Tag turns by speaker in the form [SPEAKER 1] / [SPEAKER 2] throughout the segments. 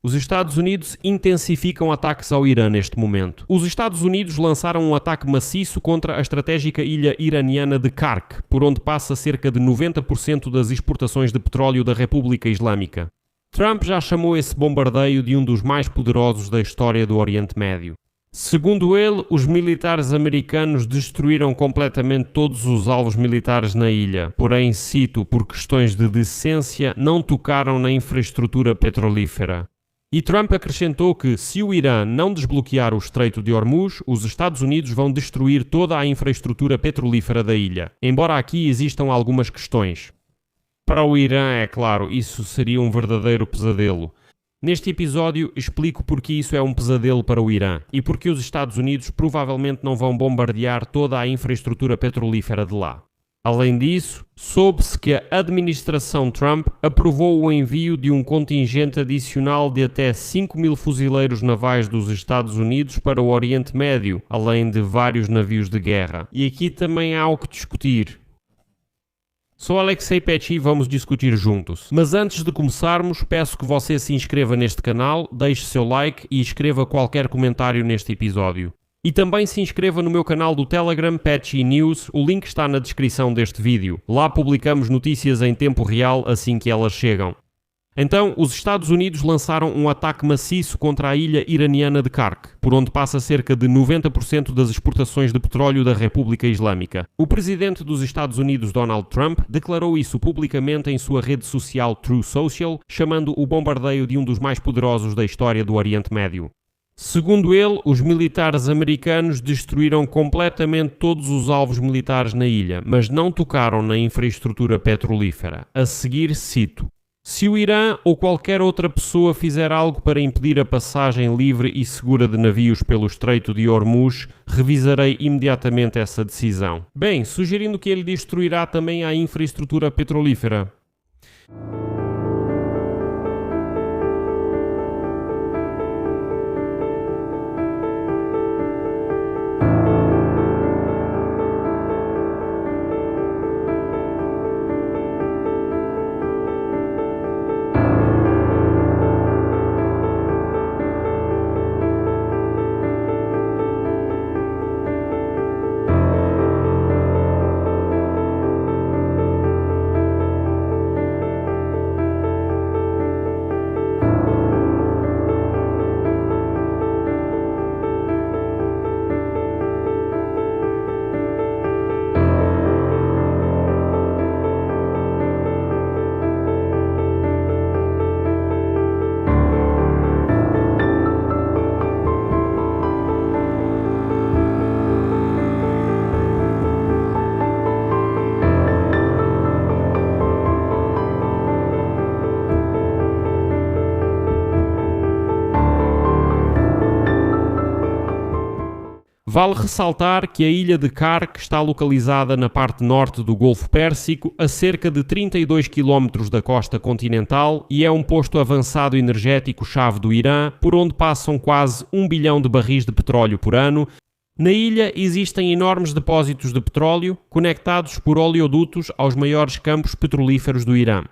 [SPEAKER 1] Os Estados Unidos intensificam ataques ao Irã neste momento. Os Estados Unidos lançaram um ataque maciço contra a estratégica ilha iraniana de Kark, por onde passa cerca de 90% das exportações de petróleo da República Islâmica. Trump já chamou esse bombardeio de um dos mais poderosos da história do Oriente Médio. Segundo ele, os militares americanos destruíram completamente todos os alvos militares na ilha, porém, cito, por questões de decência, não tocaram na infraestrutura petrolífera. E Trump acrescentou que, se o Irã não desbloquear o Estreito de Hormuz, os Estados Unidos vão destruir toda a infraestrutura petrolífera da ilha, embora aqui existam algumas questões. Para o Irã, é claro, isso seria um verdadeiro pesadelo. Neste episódio explico porque isso é um pesadelo para o Irã e porque os Estados Unidos provavelmente não vão bombardear toda a infraestrutura petrolífera de lá. Além disso, soube-se que a administração Trump aprovou o envio de um contingente adicional de até 5.000 fuzileiros navais dos Estados Unidos para o Oriente Médio, além de vários navios de guerra. E aqui também há o que discutir. Sou Alexei Petty e vamos discutir juntos. Mas antes de começarmos, peço que você se inscreva neste canal, deixe seu like e escreva qualquer comentário neste episódio. E também se inscreva no meu canal do Telegram Petty News, o link está na descrição deste vídeo. Lá publicamos notícias em tempo real assim que elas chegam. Então, os Estados Unidos lançaram um ataque maciço contra a ilha iraniana de Kark, por onde passa cerca de 90% das exportações de petróleo da República Islâmica. O presidente dos Estados Unidos, Donald Trump, declarou isso publicamente em sua rede social Truth Social, chamando o bombardeio de um dos mais poderosos da história do Oriente Médio. Segundo ele, os militares americanos destruíram completamente todos os alvos militares na ilha, mas não tocaram na infraestrutura petrolífera. A seguir, cito: "Se o Irã ou qualquer outra pessoa fizer algo para impedir a passagem livre e segura de navios pelo Estreito de Hormuz, revisarei imediatamente essa decisão." Bem, sugerindo que ele destruirá também a infraestrutura petrolífera. Vale ressaltar que a ilha de Kark está localizada na parte norte do Golfo Pérsico, a cerca de 32 km da costa continental, e é um posto avançado energético-chave do Irã, por onde passam quase 1 bilhão de barris de petróleo por ano. Na ilha existem enormes depósitos de petróleo, conectados por oleodutos aos maiores campos petrolíferos do Irã.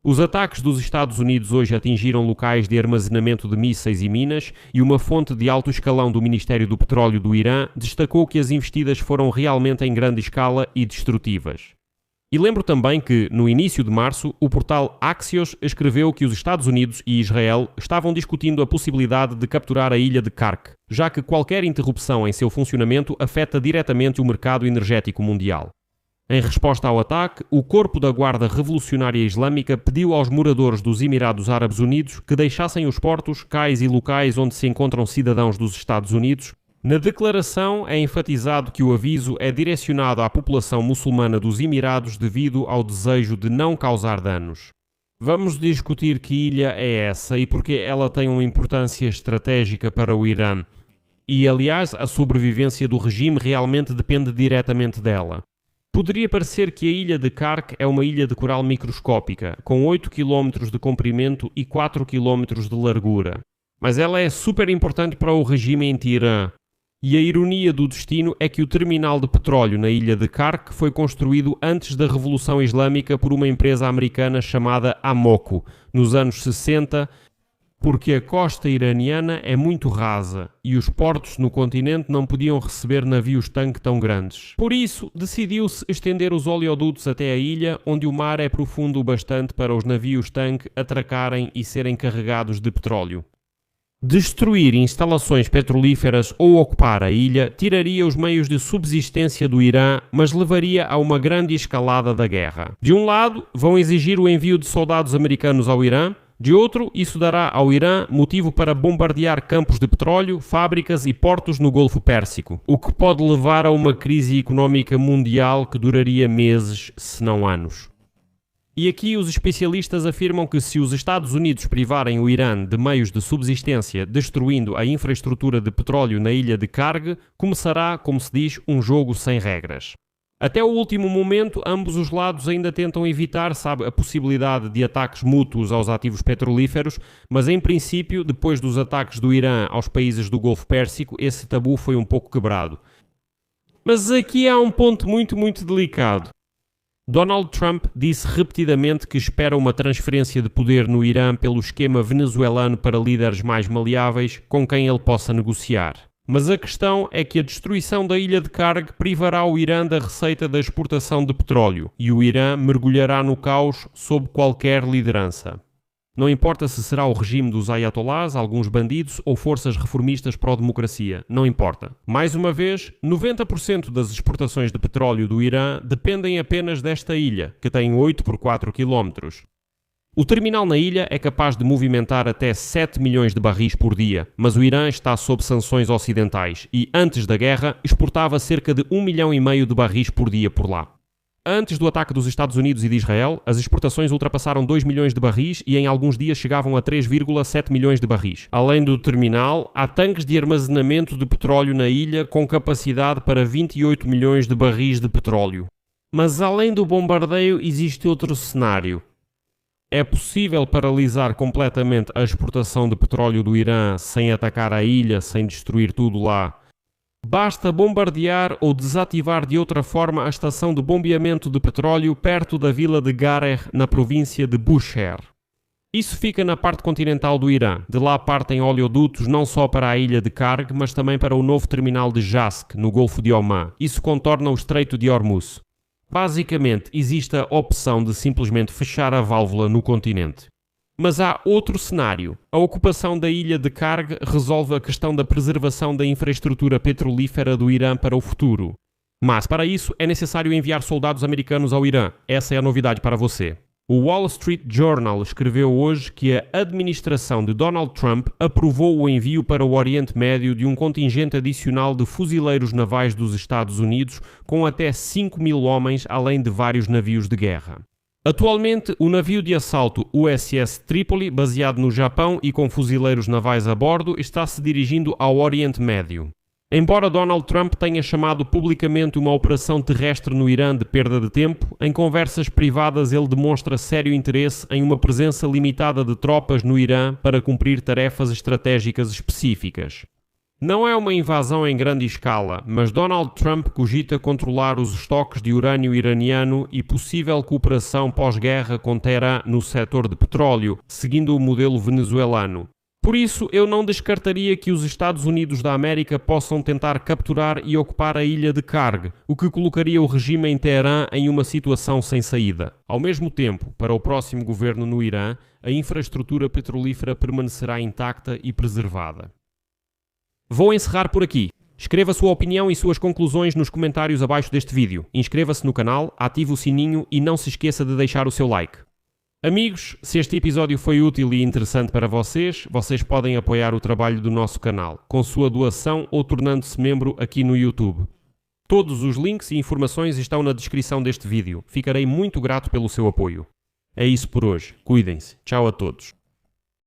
[SPEAKER 1] Os ataques dos Estados Unidos hoje atingiram locais de armazenamento de mísseis e minas, e uma fonte de alto escalão do Ministério do Petróleo do Irã destacou que as investidas foram realmente em grande escala e destrutivas. E lembro também que, no início de março, o portal Axios escreveu que os Estados Unidos e Israel estavam discutindo a possibilidade de capturar a ilha de Kark, já que qualquer interrupção em seu funcionamento afeta diretamente o mercado energético mundial. Em resposta ao ataque, o Corpo da Guarda Revolucionária Islâmica pediu aos moradores dos Emirados Árabes Unidos que deixassem os portos, cais e locais onde se encontram cidadãos dos Estados Unidos. Na declaração é enfatizado que o aviso é direcionado à população muçulmana dos Emirados devido ao desejo de não causar danos. Vamos discutir que ilha é essa e porque ela tem uma importância estratégica para o Irã. E, aliás, a sobrevivência do regime realmente depende diretamente dela. Poderia parecer que a ilha de Kark é uma ilha de coral microscópica, com 8 km de comprimento e 4 km de largura. Mas ela é super importante para o regime em Teherã. E a ironia do destino é que o terminal de petróleo na ilha de Kark foi construído antes da Revolução Islâmica por uma empresa americana chamada Amoco, nos anos 60, porque a costa iraniana é muito rasa e os portos no continente não podiam receber navios-tanque tão grandes. Por isso, decidiu-se estender os oleodutos até a ilha, onde o mar é profundo o bastante para os navios-tanque atracarem e serem carregados de petróleo. Destruir instalações petrolíferas ou ocupar a ilha tiraria os meios de subsistência do Irã, mas levaria a uma grande escalada da guerra. De um lado, vão exigir o envio de soldados americanos ao Irã. De outro, isso dará ao Irã motivo para bombardear campos de petróleo, fábricas e portos no Golfo Pérsico, o que pode levar a uma crise económica mundial que duraria meses, se não anos. E aqui os especialistas afirmam que se os Estados Unidos privarem o Irã de meios de subsistência, destruindo a infraestrutura de petróleo na ilha de Karg, começará, como se diz, um jogo sem regras. Até o último momento, ambos os lados ainda tentam evitar, a possibilidade de ataques mútuos aos ativos petrolíferos, mas em princípio, depois dos ataques do Irã aos países do Golfo Pérsico, esse tabu foi um pouco quebrado. Mas aqui há um ponto muito delicado. Donald Trump disse repetidamente que espera uma transferência de poder no Irã pelo esquema venezuelano para líderes mais maleáveis com quem ele possa negociar. Mas a questão é que a destruição da ilha de Karg privará o Irã da receita da exportação de petróleo e o Irã mergulhará no caos sob qualquer liderança. Não importa se será o regime dos ayatollahs, alguns bandidos ou forças reformistas pró-democracia, não importa. Mais uma vez, 90% das exportações de petróleo do Irã dependem apenas desta ilha, que tem 8 por 4 km. O terminal na ilha é capaz de movimentar até 7 milhões de barris por dia, mas o Irã está sob sanções ocidentais e, antes da guerra, exportava cerca de 1,5 milhão de barris por dia por lá. Antes do ataque dos Estados Unidos e de Israel, as exportações ultrapassaram 2 milhões de barris e em alguns dias chegavam a 3,7 milhões de barris. Além do terminal, há tanques de armazenamento de petróleo na ilha com capacidade para 28 milhões de barris de petróleo. Mas além do bombardeio, existe outro cenário. É possível paralisar completamente a exportação de petróleo do Irã sem atacar a ilha, sem destruir tudo lá. Basta bombardear ou desativar de outra forma a estação de bombeamento de petróleo perto da vila de Gareh, na província de Bushehr. Isso fica na parte continental do Irã. De lá partem oleodutos não só para a ilha de Karg, mas também para o novo terminal de Jask, no Golfo de Omã. Isso contorna o Estreito de Hormuz. Basicamente, existe a opção de simplesmente fechar a válvula no continente. Mas há outro cenário. A ocupação da ilha de Karg resolve a questão da preservação da infraestrutura petrolífera do Irã para o futuro. Mas, para isso, é necessário enviar soldados americanos ao Irã. Essa é a novidade para você. O Wall Street Journal escreveu hoje que a administração de Donald Trump aprovou o envio para o Oriente Médio de um contingente adicional de fuzileiros navais dos Estados Unidos com até 5.000 homens, além de vários navios de guerra. Atualmente, o navio de assalto USS Tripoli, baseado no Japão e com fuzileiros navais a bordo, está se dirigindo ao Oriente Médio. Embora Donald Trump tenha chamado publicamente uma operação terrestre no Irã de perda de tempo, em conversas privadas ele demonstra sério interesse em uma presença limitada de tropas no Irã para cumprir tarefas estratégicas específicas. Não é uma invasão em grande escala, mas Donald Trump cogita controlar os estoques de urânio iraniano e possível cooperação pós-guerra com Teherã no setor de petróleo, seguindo o modelo venezuelano. Por isso, eu não descartaria que os Estados Unidos da América possam tentar capturar e ocupar a ilha de Karg, o que colocaria o regime em Teherã em uma situação sem saída. Ao mesmo tempo, para o próximo governo no Irã, a infraestrutura petrolífera permanecerá intacta e preservada. Vou encerrar por aqui. Escreva sua opinião e suas conclusões nos comentários abaixo deste vídeo. Inscreva-se no canal, ative o sininho e não se esqueça de deixar o seu like. Amigos, se este episódio foi útil e interessante para vocês, vocês podem apoiar o trabalho do nosso canal, com sua doação ou tornando-se membro aqui no YouTube. Todos os links e informações estão na descrição deste vídeo. Ficarei muito grato pelo seu apoio. É isso por hoje. Cuidem-se. Tchau a todos.